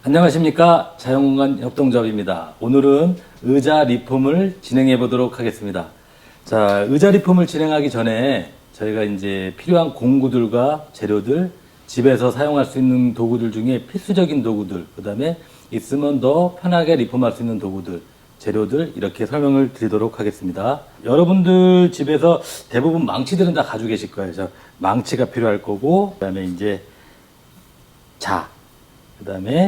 안녕하십니까. 자연공간 협동조합입니다. 오늘은 의자 리폼을 진행해 보도록 하겠습니다. 자, 의자 리폼을 진행하기 전에 저희가 이제 필요한 공구들과 재료들, 집에서 사용할 수 있는 도구들 중에 필수적인 도구들, 그 다음에 있으면 더 편하게 리폼할 수 있는 도구들, 재료들 이렇게 설명을 드리도록 하겠습니다. 여러분들 집에서 대부분 망치들은 다 가지고 계실 거예요. 그래서 망치가 필요할 거고, 그 다음에 이제 그 다음에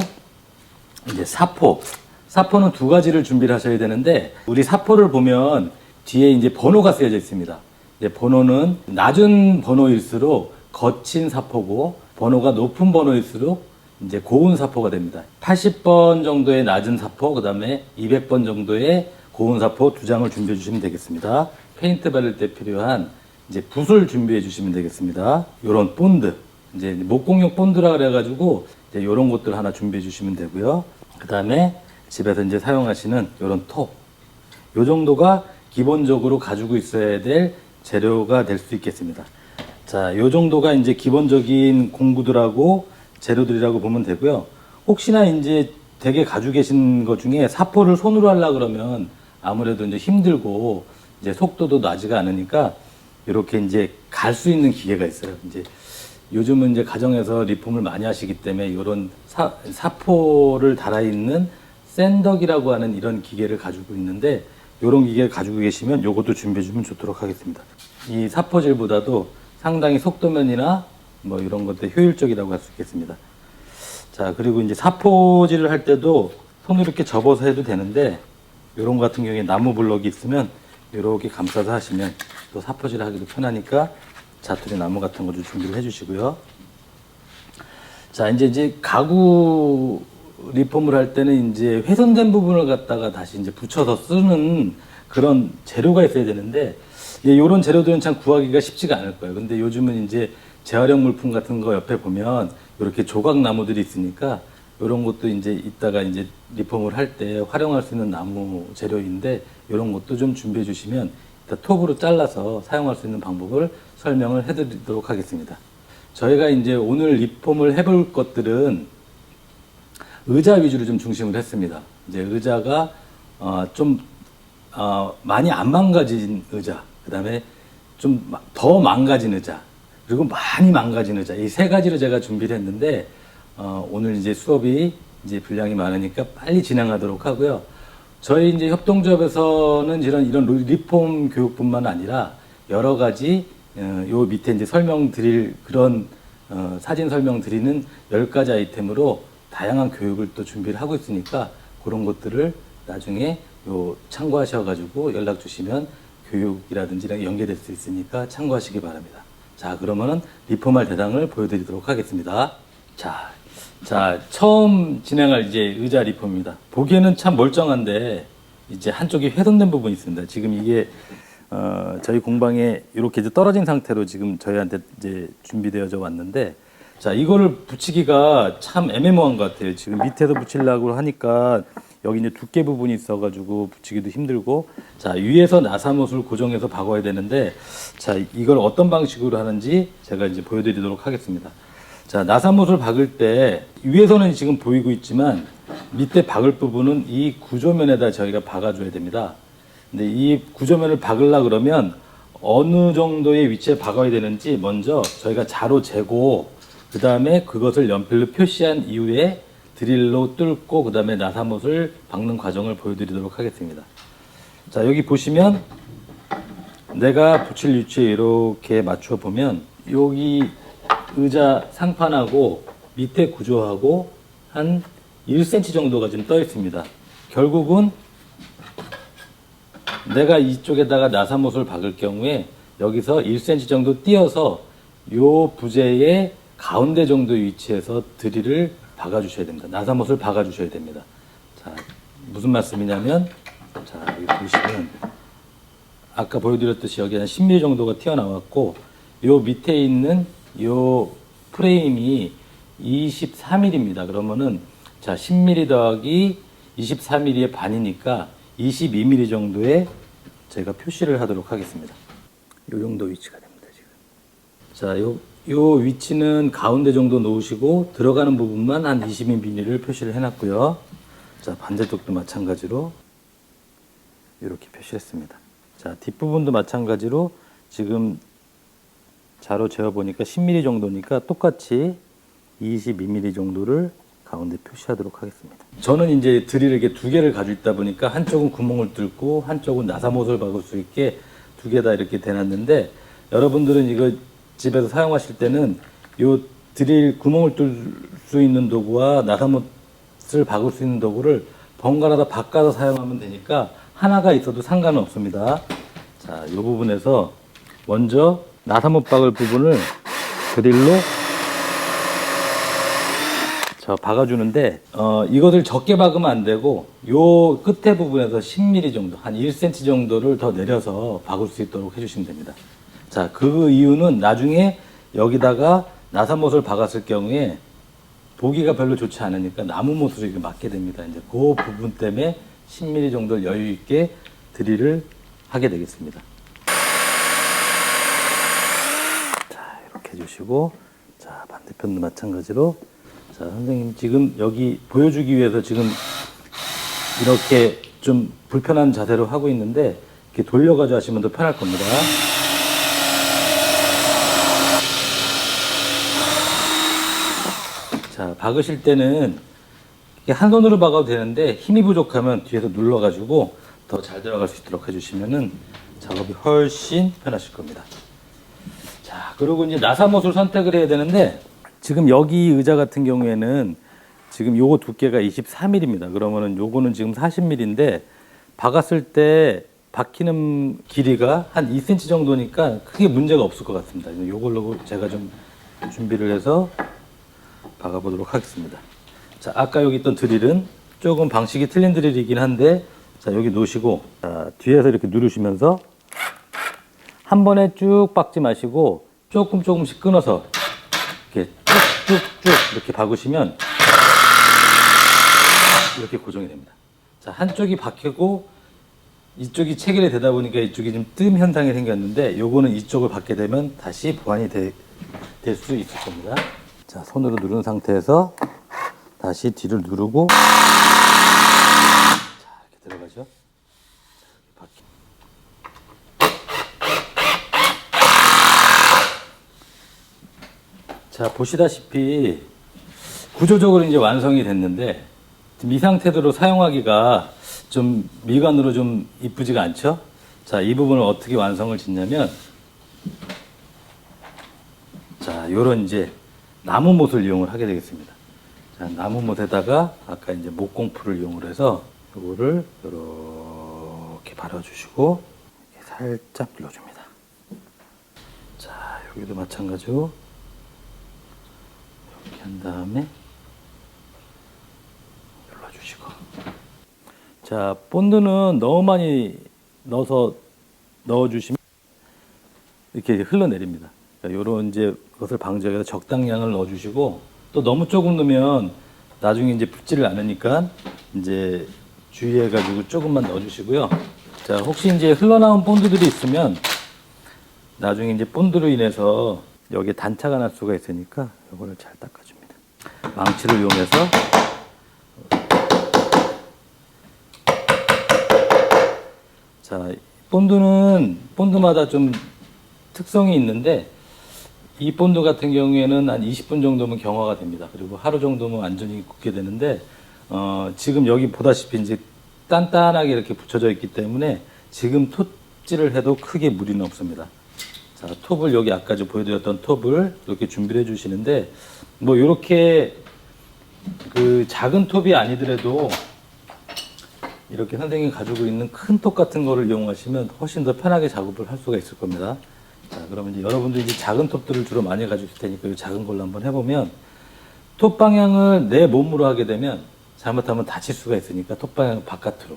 이제 사포는 두 가지를 준비를 하셔야 되는데, 우리 사포를 보면 뒤에 이제 번호가 쓰여져 있습니다. 이제 번호는 낮은 번호일수록 거친 사포고, 번호가 높은 번호일수록 이제 고운 사포가 됩니다. 80번 정도의 낮은 사포, 그 다음에 200번 정도의 고운 사포 두 장을 준비해 주시면 되겠습니다. 페인트 바를 때 필요한 이제 붓을 준비해 주시면 되겠습니다. 요런 본드, 이제 목공용 본드라 그래가지고 이제 요런 것들 하나 준비해 주시면 되고요. 그 다음에 집에서 이제 사용하시는 요런 톱, 요 정도가 기본적으로 가지고 있어야 될 재료가 될 수 있겠습니다. 자, 요 정도가 이제 기본적인 공구들하고 재료들이라고 보면 되고요. 혹시나 이제 되게 가지고 계신 것 중에 사포를 손으로 하려 그러면 아무래도 이제 힘들고 이제 속도도 나지가 않으니까 이렇게 이제 갈 수 있는 기계가 있어요. 이제 요즘은 이제 가정에서 리폼을 많이 하시기 때문에 이런 사포를 달아있는 샌덕이라고 하는 이런 기계를 가지고 있는데, 이런 기계를 가지고 계시면 이것도 준비해 주면 좋도록 하겠습니다. 이 사포질보다도 상당히 속도면이나 뭐 이런 것들 효율적이라고 할 수 있겠습니다. 자, 그리고 이제 사포질을 할 때도 손으로 이렇게 접어서 해도 되는데, 이런 거 같은 경우에 나무 블럭이 있으면 이렇게 감싸서 하시면 또 사포질 하기도 편하니까 자투리 나무 같은 거 좀 준비를 해 주시고요. 자, 이제 가구 리폼을 할 때는 이제 훼손된 부분을 갖다가 다시 이제 붙여서 쓰는 그런 재료가 있어야 되는데, 이런 재료들은 참 구하기가 쉽지가 않을 거예요. 근데 요즘은 이제 재활용 물품 같은 거 옆에 보면 이렇게 조각 나무들이 있으니까 이런 것도 이제 이따가 이제 리폼을 할 때 활용할 수 있는 나무 재료인데, 이런 것도 좀 준비해 주시면 톱으로 잘라서 사용할 수 있는 방법을 설명을 해 드리도록 하겠습니다. 저희가 이제 오늘 리폼을 해볼 것들은 의자 위주로 좀 중심을 했습니다. 이제 의자가 많이 안 망가진 의자, 그 다음에 좀 더 망가진 의자, 그리고 많이 망가진 의자, 이 세 가지로 제가 준비를 했는데, 오늘 이제 수업이 이제 분량이 많으니까 빨리 진행하도록 하고요. 저희 이제 협동조합에서는 이런 리폼 교육뿐만 아니라 여러 가지 요 밑에 이제 설명드릴 그런 사진 설명드리는 10가지 아이템으로 다양한 교육을 또 준비를 하고 있으니까, 그런 것들을 나중에 요 참고하셔가지고 연락 주시면 교육이라든지 연계될 수 있으니까 참고하시기 바랍니다. 자, 그러면은 리폼할 대상을 보여드리도록 하겠습니다. 자, 처음 진행할 이제 의자 리폼입니다. 보기에는 참 멀쩡한데 이제 한쪽이 훼손된 부분이 있습니다. 지금 이게 저희 공방에 이렇게 이제 떨어진 상태로 지금 저희한테 이제 준비되어져 왔는데, 자, 이거를 붙이기가 참 애매모호한 것 같아요. 지금 밑에서 붙이려고 하니까 여기 이제 두께 부분이 있어가지고 붙이기도 힘들고, 자, 위에서 나사못을 고정해서 박아야 되는데, 자, 이걸 어떤 방식으로 하는지 제가 이제 보여드리도록 하겠습니다. 자, 나사못을 박을 때 위에서는 지금 보이고 있지만 밑에 박을 부분은 이 구조면에다 저희가 박아줘야 됩니다. 근데 이 구조면을 박으려 그러면 어느 정도의 위치에 박아야 되는지 먼저 저희가 자로 재고, 그 다음에 그것을 연필로 표시한 이후에 드릴로 뚫고 그 다음에 나사못을 박는 과정을 보여드리도록 하겠습니다. 자, 여기 보시면 내가 붙일 위치에 이렇게 맞춰 보면 여기 의자 상판하고 밑에 구조하고 한 1cm 정도가 지금 떠 있습니다. 결국은 내가 이쪽에다가 나사못을 박을 경우에 여기서 1cm 정도 띄어서 요 부재의 가운데 정도 위치에서 드릴을 박아주셔야 됩니다. 나사못을 박아주셔야 됩니다. 자, 무슨 말씀이냐면, 자, 여기 보시면 아까 보여드렸듯이 여기 한 10mm 정도가 튀어나왔고, 요 밑에 있는 요 프레임이 24mm입니다. 그러면은 자, 10mm 더하기 24mm의 반이니까 22mm 정도에 제가 표시를 하도록 하겠습니다. 요 정도 위치가 됩니다, 지금. 자, 요 위치는 가운데 정도 놓으시고 들어가는 부분만 한 20mm를 표시를 해놨고요. 자, 반대쪽도 마찬가지로 이렇게 표시했습니다. 자, 뒷부분도 마찬가지로 지금 자로 재어보니까 10mm 정도니까 똑같이 22mm 정도를 가운데 표시하도록 하겠습니다. 저는 이제 드릴 이렇게 두 개를 가지고 있다 보니까 한쪽은 구멍을 뚫고 한쪽은 나사못을 박을 수 있게 두 개 다 이렇게 대놨는데, 여러분들은 이거 집에서 사용하실 때는 요 드릴 구멍을 뚫을 수 있는 도구와 나사못을 박을 수 있는 도구를 번갈아서 바꿔서 사용하면 되니까 하나가 있어도 상관은 없습니다. 자, 이 부분에서 먼저 나사못 박을 부분을 드릴로 박아주는데, 이것을 적게 박으면 안 되고 요 끝에 부분에서 10mm 정도, 한 1cm 정도를 더 내려서 박을 수 있도록 해주시면 됩니다. 자, 그 이유는 나중에 여기다가 나사못을 박았을 경우에 보기가 별로 좋지 않으니까 나무못으로 이렇게 맞게 됩니다. 이제 그 부분 때문에 10mm 정도 여유 있게 드릴을 하게 되겠습니다. 자, 이렇게 해주시고, 자, 반대편도 마찬가지로. 자, 선생님 지금 여기 보여주기 위해서 지금 이렇게 좀 불편한 자세로 하고 있는데, 이렇게 돌려가지고 하시면 더 편할 겁니다. 자, 박으실 때는 한 손으로 박아도 되는데 힘이 부족하면 뒤에서 눌러가지고 더 잘 들어갈 수 있도록 해주시면은 작업이 훨씬 편하실 겁니다. 자, 그리고 이제 나사못을 선택을 해야 되는데, 지금 여기 의자 같은 경우에는 지금 요거 두께가 23mm입니다. 그러면은 요거는 지금 40mm인데 박았을 때 박히는 길이가 한 2cm 정도니까 크게 문제가 없을 것 같습니다. 요걸로 제가 좀 준비를 해서 박아보도록 하겠습니다. 자, 아까 여기 있던 드릴은 조금 방식이 틀린 드릴이긴 한데, 자, 여기 놓으시고, 자, 뒤에서 이렇게 누르시면서 한 번에 쭉 박지 마시고 조금씩 끊어서 이렇게 쭉쭉쭉 이렇게 박으시면 이렇게 고정이 됩니다. 자, 한쪽이 박히고 이쪽이 체결이 되다 보니까 이쪽이 좀 뜸 현상이 생겼는데, 요거는 이쪽을 박게 되면 다시 보완이 될 수 있을 겁니다. 자, 손으로 누른 상태에서 다시 뒤를 누르고, 자, 이렇게 들어가죠. 자, 자, 보시다시피 구조적으로 이제 완성이 됐는데, 지금 이 상태대로 사용하기가 좀 미관으로 좀 이쁘지가 않죠? 자, 이 부분을 어떻게 완성을 짓냐면, 자, 요런 이제 나무못을 이용을 하게 되겠습니다. 자, 나무못에다가 아까 이제 목공풀을 이용을 해서 요거를 이렇게 발라주시고 이렇게 살짝 눌러줍니다. 자, 여기도 마찬가지로 이렇게 한 다음에 눌러주시고, 자, 본드는 너무 많이 넣어주시면 이렇게 흘러내립니다. 그러니까 요런 이제 것을 방지하기 위해서 적당량을 넣어주시고, 또 너무 조금 넣으면 나중에 이제 붙지를 않으니까 이제 주의해가지고 조금만 넣어주시고요. 자, 혹시 이제 흘러나온 본드들이 있으면 나중에 이제 본드로 인해서 여기에 단차가 날 수가 있으니까 이거를 잘 닦아줍니다. 망치를 이용해서 자, 본드는 본드마다 좀 특성이 있는데, 이 본드 같은 경우에는 한 20분 정도면 경화가 됩니다. 그리고 하루 정도면 완전히 굳게 되는데, 지금 여기 보다시피 이제 단단하게 이렇게 붙여져 있기 때문에 지금 톱질을 해도 크게 무리는 없습니다. 자, 톱을 여기 아까 저 보여드렸던 톱을 이렇게 준비를 해주시는데, 뭐 이렇게 그 작은 톱이 아니더라도 이렇게 선생님이 가지고 있는 큰 톱 같은 거를 이용하시면 훨씬 더 편하게 작업을 할 수가 있을 겁니다. 자, 그러면 이제 여러분들이 이제 작은 톱들을 주로 많이 가지고 있을 테니까 이 작은 걸로 한번 해보면, 톱 방향을 내 몸으로 하게 되면 잘못하면 다칠 수가 있으니까 톱 방향을 바깥으로,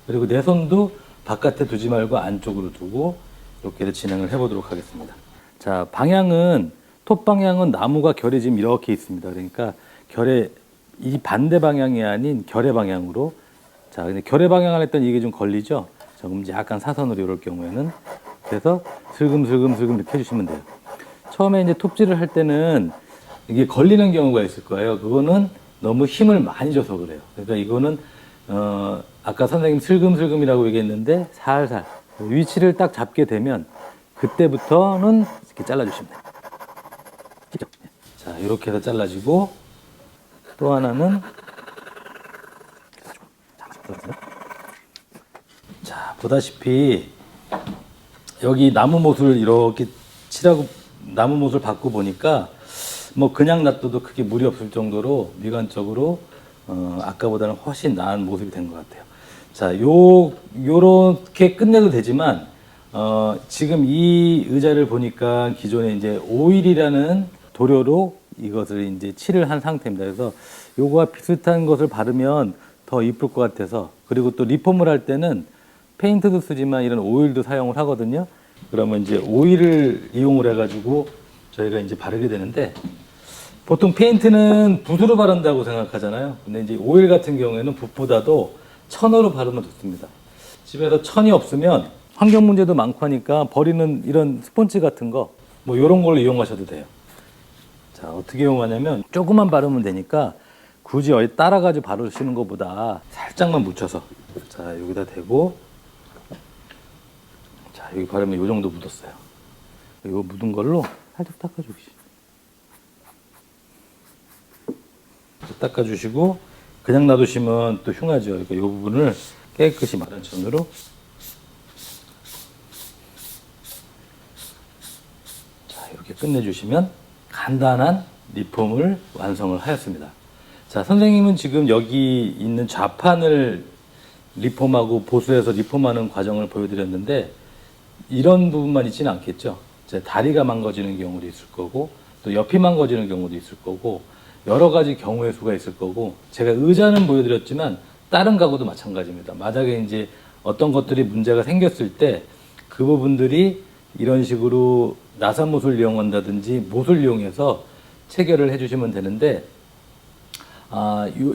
그리고 내 손도 바깥에 두지 말고 안쪽으로 두고 이렇게 진행을 해보도록 하겠습니다. 자, 방향은 톱 방향은 나무가 결이 지금 이렇게 있습니다. 그러니까 결의 이 반대 방향이 아닌 결의 방향으로. 자, 근데 결의 방향을 했더니 이게 좀 걸리죠? 자, 그럼 이제 약간 사선으로 이럴 경우에는, 그래서 슬금슬금 이렇게 해주시면 돼요. 처음에 이제 톱질을 할 때는 이게 걸리는 경우가 있을 거예요. 그거는 너무 힘을 많이 줘서 그래요. 그러니까 이거는 아까 선생님 슬금슬금이라고 얘기했는데 살살 위치를 딱 잡게 되면 그때부터는 이렇게 잘라주시면 돼요. 자, 이렇게 해서 잘라지고 또 하나는 자, 보다시피 여기 나무 못을 이렇게 칠하고 나무 못을 받고 보니까 뭐 그냥 놔둬도 크게 무리 없을 정도로 미관적으로 아까보다는 훨씬 나은 모습이 된 것 같아요. 자, 요렇게 끝내도 되지만 지금 이 의자를 보니까 기존에 이제 오일이라는 도료로 이것을 이제 칠을 한 상태입니다. 그래서 요거와 비슷한 것을 바르면 더 이쁠 것 같아서, 그리고 또 리폼을 할 때는 페인트도 쓰지만 이런 오일도 사용을 하거든요. 그러면 이제 오일을 이용을 해가지고 저희가 이제 바르게 되는데, 보통 페인트는 붓으로 바른다고 생각하잖아요. 근데 이제 오일 같은 경우에는 붓보다도 천으로 바르면 좋습니다. 집에서 천이 없으면 환경 문제도 많고 하니까 버리는 이런 스펀지 같은 거, 뭐 이런 걸로 이용하셔도 돼요. 자, 어떻게 이용하냐면 조금만 바르면 되니까 굳이 어디 따라가지고 바르시는 것보다 살짝만 묻혀서, 자, 여기다 대고, 자, 여기 바르면 이 정도 묻었어요. 이거 묻은 걸로 살짝 닦아주시죠. 닦아주시고 그냥 놔두시면 또 흉하죠. 그러니까 이 부분을 깨끗이 마른 천으로, 자, 이렇게 끝내주시면 간단한 리폼을 완성을 하였습니다. 자, 선생님은 지금 여기 있는 좌판을 리폼하고 보수해서 리폼하는 과정을 보여드렸는데, 이런 부분만 있지는 않겠죠. 제 다리가 망가지는 경우도 있을 거고, 또 옆이 망가지는 경우도 있을 거고, 여러 가지 경우의 수가 있을 거고, 제가 의자는 보여드렸지만 다른 가구도 마찬가지입니다. 만약에 이제 어떤 것들이 문제가 생겼을 때 그 부분들이 이런 식으로 나사못을 이용한다든지 못을 이용해서 체결을 해주시면 되는데,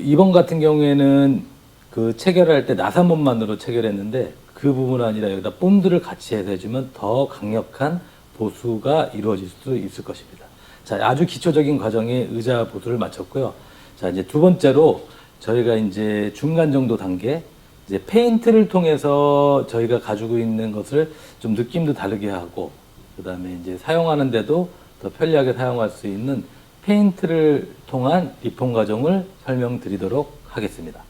이번 같은 경우에는 그 체결할 때 나사못만으로 체결했는데 그 부분 아니라 여기다 본드를 같이 해서 해주면 더 강력한 보수가 이루어질 수 있을 것입니다. 자, 아주 기초적인 과정에 의자 보수를 마쳤고요. 자, 이제 두 번째로 저희가 이제 중간 정도 단계, 이제 페인트를 통해서 저희가 가지고 있는 것을 좀 느낌도 다르게 하고, 그 다음에 이제 사용하는데도 더 편리하게 사용할 수 있는 페인트를 통한 리폼 과정을 설명드리도록 하겠습니다.